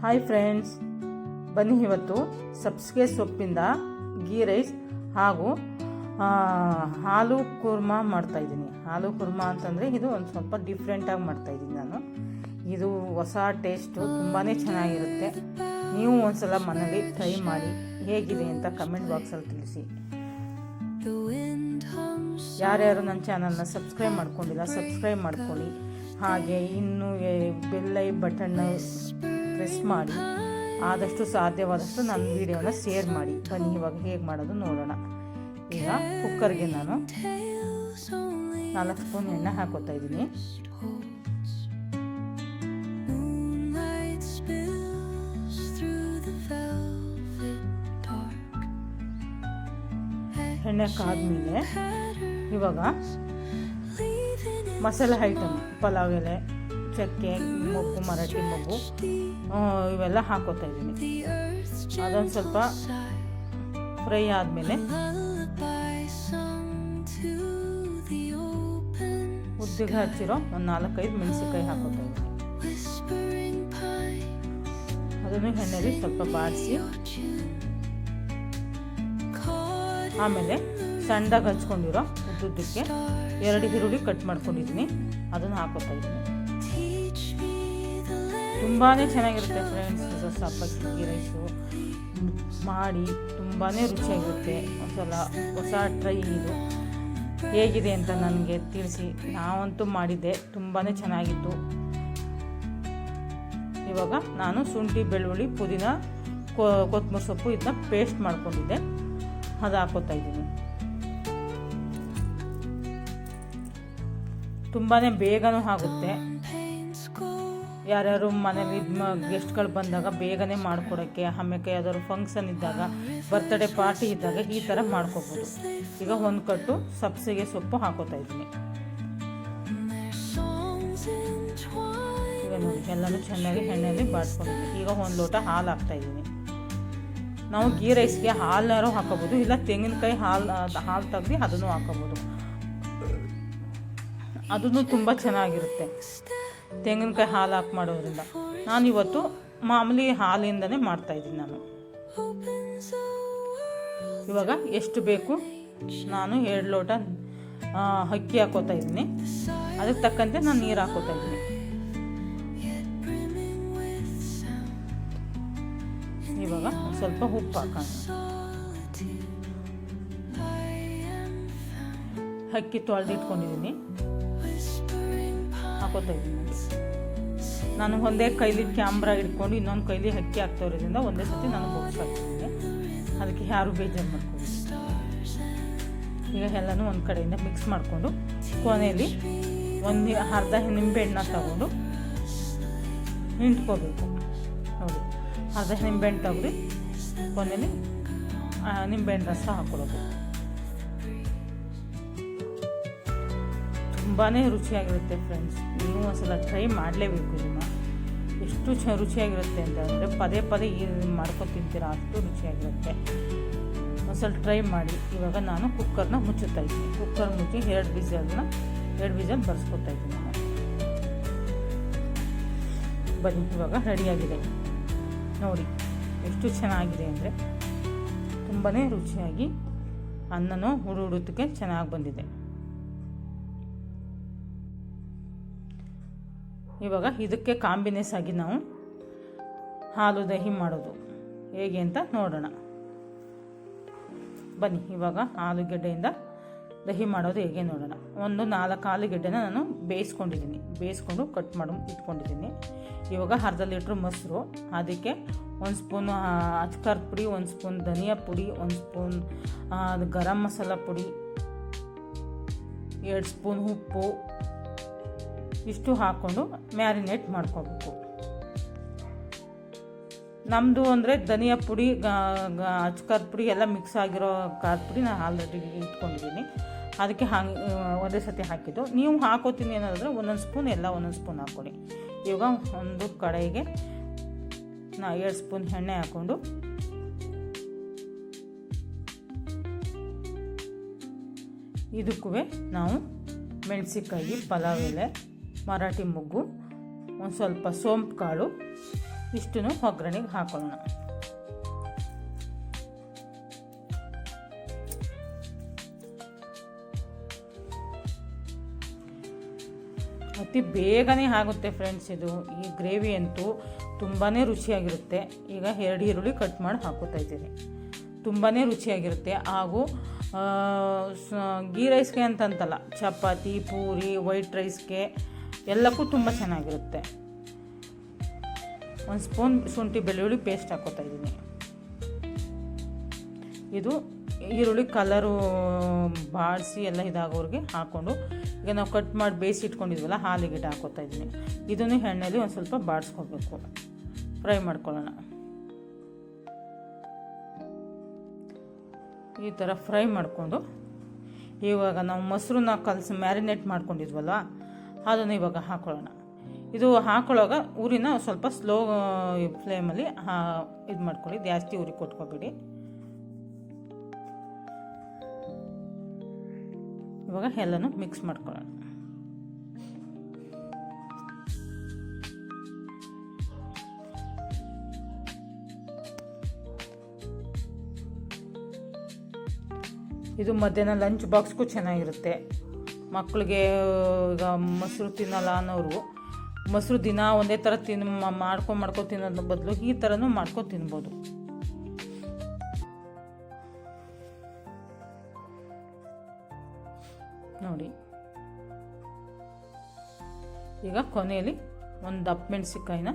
Hi friends, ಬನ್ನಿ ಇವತ್ತು ಸಬ್ಸಿಗೆ ಸೊಪ್ಪಿಂದ ghee rice ಹಾಗೂ ಹಾಲು ಕುರ್ಮಾ ಮಾಡ್ತಾಯಿದ್ದೀನಿ. ಹಾಲು ಕುರ್ಮಾ ಅಂತಂದರೆ ಇದು ಒಂದು ಸ್ವಲ್ಪ ಡಿಫ್ರೆಂಟಾಗಿ ಮಾಡ್ತಾಯಿದ್ದೀನಿ ನಾನು. ಇದು ಹೊಸ ಟೇಸ್ಟು, ತುಂಬಾ ಚೆನ್ನಾಗಿರುತ್ತೆ. ನೀವು ಒಂದ್ಸಲ ಮನೇಲಿ ಟ್ರೈ ಮಾಡಿ ಹೇಗಿದೆ ಅಂತ ಕಮೆಂಟ್ ಬಾಕ್ಸಲ್ಲಿ ತಿಳಿಸಿ. ಯಾರ್ಯಾರು ನನ್ನ ಚಾನಲ್ನ ಸಬ್ಸ್ಕ್ರೈಬ್ ಮಾಡ್ಕೊಂಡಿಲ್ಲ ಸಬ್ಸ್ಕ್ರೈಬ್ ಮಾಡ್ಕೊಳ್ಳಿ. ಹಾಗೆ ಇನ್ನೂ ಬೆಲ್ ಬಟನ್ನ ಪ್ರೆಸ್ ಮಾಡಿ ಆದಷ್ಟು ಸಾಧ್ಯವಾದಷ್ಟು ನನ್ನ ವಿಡಿಯೋನ ಶೇರ್ ಮಾಡಿ. ಬನ್ನಿ ಇವಾಗ ಹೇಗೆ ಮಾಡೋದು ನೋಡೋಣ. ಈಗ ಕುಕ್ಕರ್ಗೆ ನಾನು 4 ಸ್ಪೂನ್ ಎಣ್ಣೆ ಹಾಕೋತಾ ಇದ್ದೀನಿ. ಎಣ್ಣೆ ಕಾದ್ಮೇಲೆ ಇವಾಗ ಮಸಾಲೆ ಐಟಮ್, ಪಲಾವ್ ಎಲೆ, ಚಕ್ಕೆ, ಮೊಗ್ಗು, ಮರಾಠಿ ಮೊಗ್ಗು ಇವೆಲ್ಲ ಹಾಕೋತಾ ಇದ್ದೀನಿ. ಅದೊಂದು ಸ್ವಲ್ಪ ಫ್ರೈ ಆದಮೇಲೆ ಉದ್ದಿಗೆ ಹಚ್ಚಿರೋ ಒಂದು 4-5 ಮೆಣಸಿನ್ಕಾಯಿ ಹಾಕೋತಾ ಇದ್ದೀನಿ. ಅದನ್ನು ಎಣ್ಣೆಲಿ ಸ್ವಲ್ಪ ಬಾಡಿಸಿ ಆಮೇಲೆ ಸಣ್ಣದಾಗಿ ಹಚ್ಕೊಂಡಿರೋ ಉದ್ದುದ್ದಕ್ಕೆ 2 ಈರುಳ್ಳಿ ಕಟ್ ಮಾಡ್ಕೊಂಡಿದ್ದೀನಿ, ಅದನ್ನು ಹಾಕೋತಾ ಇದ್ದೀನಿ. ತುಂಬಾ ಚೆನ್ನಾಗಿರುತ್ತೆ ಫ್ರೆಂಡ್ಸ್. ಸಬ್ಬಕ್ಕಿ ಗೀ ರೈಸು ಮಾಡಿ ತುಂಬಾ ರುಚಿಯಾಗಿರುತ್ತೆ. ಒಂದ್ಸಲ ಹೊಸ ಟ್ರೈ ಇದು ಹೇಗಿದೆ ಅಂತ ನನಗೆ ತಿಳಿಸಿ. ನಾವಂತೂ ಮಾಡಿದ್ದೆ, ತುಂಬಾ ಚೆನ್ನಾಗಿತ್ತು. ಇವಾಗ ನಾನು ಶುಂಠಿ, ಬೆಳ್ಳುಳ್ಳಿ, ಪುದೀನ, ಕೊತ್ತಂಬರಿ ಸೊಪ್ಪು ಇದನ್ನ ಪೇಸ್ಟ್ ಮಾಡ್ಕೊಂಡಿದ್ದೆ, ಅದು ಹಾಕೋತಾ ಇದ್ದೀನಿ. ತುಂಬಾ ಬೇಗನೂ ಆಗುತ್ತೆ. ಯಾರ್ಯಾರು ಮನೇಲಿ ಗೆಸ್ಟ್ಗಳು ಬಂದಾಗ ಬೇಗನೆ ಮಾಡಿಕೊಡೋಕ್ಕೆ, ಆಮೇಲೆ ಯಾವ್ದಾದ್ರು ಫಂಕ್ಷನ್ ಇದ್ದಾಗ, ಬರ್ತ್ಡೇ ಪಾರ್ಟಿ ಇದ್ದಾಗ ಈ ಥರ ಮಾಡ್ಕೋಬೋದು. ಈಗ 1 ಕಟ್ಟು ಸಬ್ಸಿಗೆ ಸೊಪ್ಪು ಹಾಕೋತಾ ಇದ್ದೀನಿ. ಈಗ ನೋಡಿ ಎಲ್ಲನೂ ಚೆನ್ನಾಗಿ ಎಣ್ಣೆಯಲ್ಲಿ ಬಾಡ್ಕೊಂಡಿದ್ದೀನಿ. ಈಗ 1 ಲೋಟ ಹಾಲು ಹಾಕ್ತಾಯಿದ್ದೀನಿ. ನಾವು ಗೀ ರೈಸ್ಗೆ ಹಾಲನ್ನಾರು ಹಾಕೋಬೋದು, ಇಲ್ಲ ತೆಂಗಿನಕಾಯಿ ಹಾಲು ತೆಗ್ದು ಅದನ್ನು ಹಾಕೋಬೋದು. ಅದನ್ನು ತುಂಬ ಚೆನ್ನಾಗಿರುತ್ತೆ ತೆಂಗಿನಕಾಯಿ ಹಾಲು ಹಾಕಿ ಮಾಡೋದ್ರಿಂದ. ನಾನಿವತ್ತು ಮಾಮೂಲಿ ಹಾಲಿಂದನೇ ಮಾಡ್ತಾಯಿದ್ದೀನಿ ನಾನು. ಇವಾಗ ಎಷ್ಟು ಬೇಕು ನಾನು 2 ಲೋಟ ಅಕ್ಕಿ ಹಾಕೋತಾ ಇದ್ದೀನಿ. ಅದಕ್ಕೆ ತಕ್ಕಂತೆ ನಾನು ನೀರು ಹಾಕೋತಾ ಇದ್ದೀನಿ. ಇವಾಗ ಸ್ವಲ್ಪ ಉಪ್ಪು ಹಾಕೋಣ. ಅಕ್ಕಿ ತೊಳೆದಿಟ್ಕೊಂಡಿದ್ದೀನಿ, ಹಾಕೋತಾ ಇದ್ದೀನಿ. ನಾನು ಒಂದೇ ಕೈಲಿ ಕ್ಯಾಮ್ರಾ ಹಿಡ್ಕೊಂಡು ಇನ್ನೊಂದು ಕೈಲಿ ಅಕ್ಕಿ ಹಾಕ್ತಾ ಇರೋದ್ರಿಂದ ಒಂದೇ ಸತಿ ನಾನು ಬಾಕ್ಸ್ ಹಾಕ್ತಿದ್ದೀನಿ. ಅದಕ್ಕೆ ಯಾರು ಬೇಜಾರು ಮಾಡ್ಕೊಂಡು ಈಗ ಎಲ್ಲನೂ ಒಂದು ಕಡೆಯಿಂದ ಮಿಕ್ಸ್ ಮಾಡಿಕೊಂಡು ಕೊನೆಯಲ್ಲಿ ಅರ್ಧ ನಿಂಬೆಹಣ್ಣು ತಗೊಂಡು ನಿಂತ್ಕೋಬೇಕು. ನೋಡಿ, ಅರ್ಧ ನಿಂಬೆಹಣ್ಣು ತಗೊಳ್ಳಿ, ಕೊನೆಯಲ್ಲಿ ನಿಂಬೆಹಣ್ಣು ರಸ ಹಾಕೊಳ್ಳೋದು. ತುಂಬಾ ರುಚಿಯಾಗಿರುತ್ತೆ ಫ್ರೆಂಡ್ಸ್. ನೀವು ಒಂದ್ಸಲ ಟ್ರೈ ಮಾಡಲೇಬೇಕು ಇದನ್ನು. ಎಷ್ಟು ರುಚಿಯಾಗಿರುತ್ತೆ ಅಂತಂದರೆ ಪದೇ ಪದೇ ಮಾಡ್ಕೊಂಡು ತಿಂತೀರಾ, ಅಷ್ಟು ರುಚಿಯಾಗಿರುತ್ತೆ. ಒಂದ್ಸಲ ಟ್ರೈ ಮಾಡಿ. ಇವಾಗ ನಾನು ಕುಕ್ಕರ್ನ ಮುಚ್ಚುತ್ತಾ ಇದ್ದೀನಿ. ಕುಕ್ಕರ್ ಮುಚ್ಚಿ 2 ವಿಸಲ್ ಬರ್ಸ್ಕೊತಾ ಇದ್ದೀನಿ ನಾನು. ಬನ್ನಿ ಇವಾಗ ರೆಡಿಯಾಗಿದೆ. ನೋಡಿ ಎಷ್ಟು ಚೆನ್ನಾಗಿದೆ ಅಂದರೆ, ತುಂಬಾ ರುಚಿಯಾಗಿ ಅನ್ನನೂ ಹುಡುದಕ್ಕೆ ಚೆನ್ನಾಗಿ ಬಂದಿದೆ. ಇವಾಗ ಇದಕ್ಕೆ ಕಾಂಬಿನೇಷನ್ ಆಗಿ ನಾವು ಹಾಲು ದಹಿ ಮಾಡೋದು ಹೇಗೆ ಅಂತ ನೋಡೋಣ. ಬನ್ನಿ ಇವಾಗ ಆಲೂಗೆಡ್ಡೆಯಿಂದ ದಹಿ ಮಾಡೋದು ಹೇಗೆ ನೋಡೋಣ. ಒಂದು 4 ಆಲೂಗೆಡ್ಡೆನ ನಾನು ಬೇಯಿಸ್ಕೊಂಡು ಕಟ್ ಮಾಡಿ ಇಟ್ಕೊಂಡಿದ್ದೀನಿ. ಇವಾಗ ಅರ್ಧ ಲೀಟ್ರ್ ಮೊಸರು, ಅದಕ್ಕೆ 1 ಸ್ಪೂನ್ ಅಚ್ಕಾರದ ಪುಡಿ, 1 ಸ್ಪೂನ್ ಧನಿಯಾ ಪುಡಿ, 1 ಸ್ಪೂನ್ ಗರಂ ಮಸಾಲ ಪುಡಿ, 2 ಸ್ಪೂನ್ ಉಪ್ಪು, ಇಷ್ಟು ಹಾಕ್ಕೊಂಡು ಮ್ಯಾರಿನೇಟ್ ಮಾಡ್ಕೋಬೇಕು. ನಮ್ಮದು ಅಂದರೆ ಧನಿಯಾ ಪುಡಿ, ಅಚ್ಕಾರದ ಪುಡಿ ಎಲ್ಲ ಮಿಕ್ಸ್ ಆಗಿರೋ ಖಾರದ ಪುಡಿ ನಾನು ಆಲ್ರೆಡಿ ಇಟ್ಕೊಂಡಿದ್ದೀನಿ. ಅದಕ್ಕೆ ಒಂದೇ ಸತಿ ಹಾಕಿದ್ದು. ನೀವು ಹಾಕೋತೀನಿ ಏನಾದರೆ 1 ಸ್ಪೂನ್ ಎಲ್ಲ 1 ಸ್ಪೂನ್ ಹಾಕ್ಕೊಳ್ಳಿ. ಇವಾಗ ಒಂದು ಕಡೆಗೆ 2 ಸ್ಪೂನ್ ಎಣ್ಣೆ ಹಾಕ್ಕೊಂಡು ಇದಕ್ಕೂ ನಾವು ಮೆಣಸಿನ್ಕಾಯಿ, ಪಲಾವ್ ಎಲೆ, ಮರಾಠಿ ಮೊಗ್ಗು, ಒಂದು ಸ್ವಲ್ಪ ಸೋಂಪು ಕಾಳು, ಇಷ್ಟನ್ನು ಒಗ್ಗರಣೆಗೆ ಹಾಕೊಳ್ಳೋಣ. ಅತಿ ಬೇಗನೆ ಆಗುತ್ತೆ ಫ್ರೆಂಡ್ಸ್. ಇದು ಈ ಗ್ರೇವಿ ಅಂತೂ ತುಂಬಾ ರುಚಿಯಾಗಿರುತ್ತೆ. ಈಗ 2 ಈರುಳ್ಳಿ ಕಟ್ ಮಾಡಿ ಹಾಕೋತಾ ಇದ್ದೀನಿ. ತುಂಬಾ ರುಚಿಯಾಗಿರುತ್ತೆ. ಹಾಗೂ ಗೀ ರೈಸ್ಗೆ ಅಂತಂತಲ್ಲ, ಚಪಾತಿ, ಪೂರಿ, ವೈಟ್ ರೈಸ್ಗೆ ಎಲ್ಲಕ್ಕೂ ತುಂಬ ಚೆನ್ನಾಗಿರುತ್ತೆ. 1 ಸ್ಪೂನ್ ಶುಂಠಿ ಬೆಳ್ಳುಳ್ಳಿ ಪೇಸ್ಟ್ ಹಾಕೋತಾ ಇದ್ದೀನಿ. ಇದು ಈರುಳ್ಳಿ ಕಲರು ಬಾಡಿಸಿ ಎಲ್ಲ ಇದಾಗೋರಿಗೆ ಹಾಕ್ಕೊಂಡು ಈಗ ನಾವು ಕಟ್ ಮಾಡಿ ಬೇಯಿಸಿ ಇಟ್ಕೊಂಡಿದ್ವಲ್ಲ ಹಾಲಿಗೆ ಹಾಕೋತಾ ಇದ್ದೀನಿ. ಇದನ್ನು ಎಣ್ಣೆಯಲ್ಲಿ ಒಂದು ಸ್ವಲ್ಪ ಬಾಡಿಸ್ಕೋಬೇಕು, ಫ್ರೈ ಮಾಡ್ಕೊಳ್ಳೋಣ. ಈ ಥರ ಫ್ರೈ ಮಾಡಿಕೊಂಡು ಇವಾಗ ನಾವು ಮೊಸರನ್ನ ಮ್ಯಾರಿನೇಟ್ ಮಾಡ್ಕೊಂಡಿದ್ವಲ್ವ ಅದನ್ನು ಇವಾಗ ಹಾಕ್ಕೊಳ್ಳೋಣ. ಇದು ಹಾಕೊಳ್ಳೋವಾಗ ಊರಿನ ಸ್ವಲ್ಪ ಸ್ಲೋ ಫ್ಲೇಮಲ್ಲಿ ಇದು ಮಾಡ್ಕೊಳ್ಳಿ, ಜಾಸ್ತಿ ಉರಿ ಕೊಟ್ಕೋಬೇಡಿ. ಇವಾಗ ಎಲ್ಲನೂ ಮಿಕ್ಸ್ ಮಾಡ್ಕೊಳ್ಳೋಣ. ಇದು ಮಧ್ಯಾಹ್ನ ಲಂಚ್ ಬಾಕ್ಸ್ಗೂ ಚೆನ್ನಾಗಿರುತ್ತೆ. ಮಕ್ಕಳಿಗೆ ಈಗ ಮೊಸರು ತಿನ್ನಲ್ಲ ಅನ್ನೋರು ಮೊಸರು ದಿನ ಒಂದೇ ಥರ ಮಾಡ್ಕೊ ತಿನ್ನೋದ್ರ ಬದಲು ಈ ಥರನೂ ಮಾಡ್ಕೊಂಡು ತಿನ್ಬೋದು. ನೋಡಿ, ಈಗ ಕೊನೆಯಲ್ಲಿ ಒಂದು ದಪ್ಪ ಮೆಣಸಿನ್ಕಾಯಿನ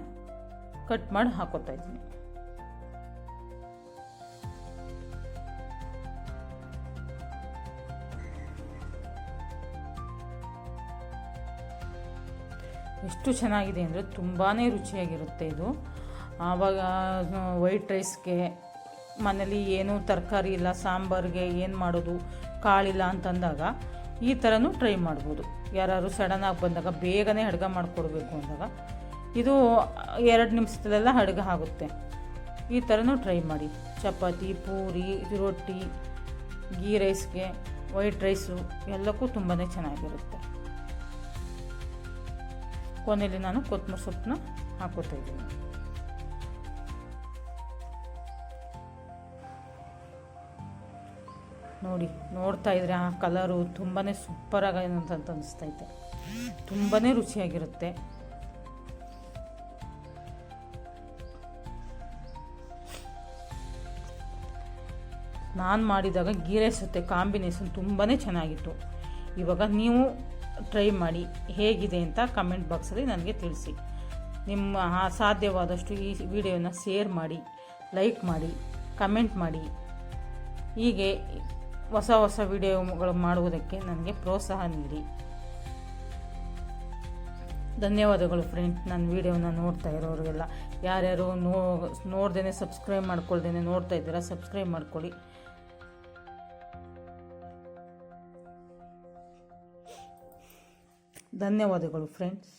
ಕಟ್ ಮಾಡಿ ಹಾಕೋತಾ ಇದ್ದೀನಿ. ಎಷ್ಟು ಚೆನ್ನಾಗಿದೆ ಅಂದರೆ ತುಂಬಾ ರುಚಿಯಾಗಿರುತ್ತೆ ಇದು. ಆವಾಗ ವೈಟ್ ರೈಸ್ಗೆ ಮನೇಲಿ ಏನೂ ತರಕಾರಿ ಇಲ್ಲ, ಸಾಂಬಾರಿಗೆ ಏನು ಮಾಡೋದು, ಕಾಳಿಲ್ಲ ಅಂತಂದಾಗ ಈ ಥರನೂ ಟ್ರೈ ಮಾಡ್ಬೋದು. ಯಾರು ಸಡನ್ನಾಗಿ ಬಂದಾಗ ಬೇಗನೆ ಅಡುಗೆ ಮಾಡಿಕೊಡ್ಬೇಕು ಅಂದಾಗ ಇದು 2 ನಿಮಿಷದಲ್ಲೆಲ್ಲ ಅಡುಗೆ ಆಗುತ್ತೆ. ಈ ಥರನೂ ಟ್ರೈ ಮಾಡಿ. ಚಪಾತಿ, ಪೂರಿ, ರೊಟ್ಟಿ, ಗೀ ರೈಸ್ಗೆ, ವೈಟ್ ರೈಸು ಎಲ್ಲಕ್ಕೂ ತುಂಬಾ ಚೆನ್ನಾಗಿರುತ್ತೆ. ಕೊನೆಯಲ್ಲಿ ನಾನು ಕೊತ್ತಂಬರಿ ಸೊಪ್ಪನ್ನ ಹಾಕೋತಾ ಇದ್ದೀನಿ. ನೋಡಿ, ನೋಡ್ತಾ ಇದ್ರೆ ಆ ಕಲರು ತುಂಬಾ ಸೂಪರಾಗಿ ಅಂತ ಅನಿಸ್ತೈತೆ. ತುಂಬಾ ರುಚಿಯಾಗಿರುತ್ತೆ. ನಾನು ಮಾಡಿದಾಗ ಗೀ ರೈಸ್ ಜೊತೆ ಕಾಂಬಿನೇಷನ್ ತುಂಬಾ ಚೆನ್ನಾಗಿತ್ತು. ಇವಾಗ ನೀವು ಟ್ರೈ ಮಾಡಿ ಹೇಗಿದೆ ಅಂತ ಕಮೆಂಟ್ ಬಾಕ್ಸಲ್ಲಿ ನನಗೆ ತಿಳಿಸಿ. ನಿಮ್ಮ ಸಾಧ್ಯವಾದಷ್ಟು ಈ ವಿಡಿಯೋನ ಶೇರ್ ಮಾಡಿ, ಲೈಕ್ ಮಾಡಿ, ಕಮೆಂಟ್ ಮಾಡಿ. ಹೀಗೆ ಹೊಸ ಹೊಸ ವಿಡಿಯೋಗಳು ಮಾಡುವುದಕ್ಕೆ ನನಗೆ ಪ್ರೋತ್ಸಾಹ ನೀಡಿ. ಧನ್ಯವಾದಗಳು ಫ್ರೆಂಡ್. ನನ್ನ ವಿಡಿಯೋನ ನೋಡ್ತಾ ಇರೋರಿಗೆಲ್ಲ, ಯಾರ್ಯಾರು ನೋಡ್ದೇ ಸಬ್ಸ್ಕ್ರೈಬ್ ಮಾಡ್ಕೊಳ್ದೇನೆ ನೋಡ್ತಾ ಇದ್ದೀರಾ, ಸಬ್ಸ್ಕ್ರೈಬ್ ಮಾಡ್ಕೊಳ್ಳಿ. ಧನ್ಯವಾದಗಳು ಫ್ರೆಂಡ್ಸ್.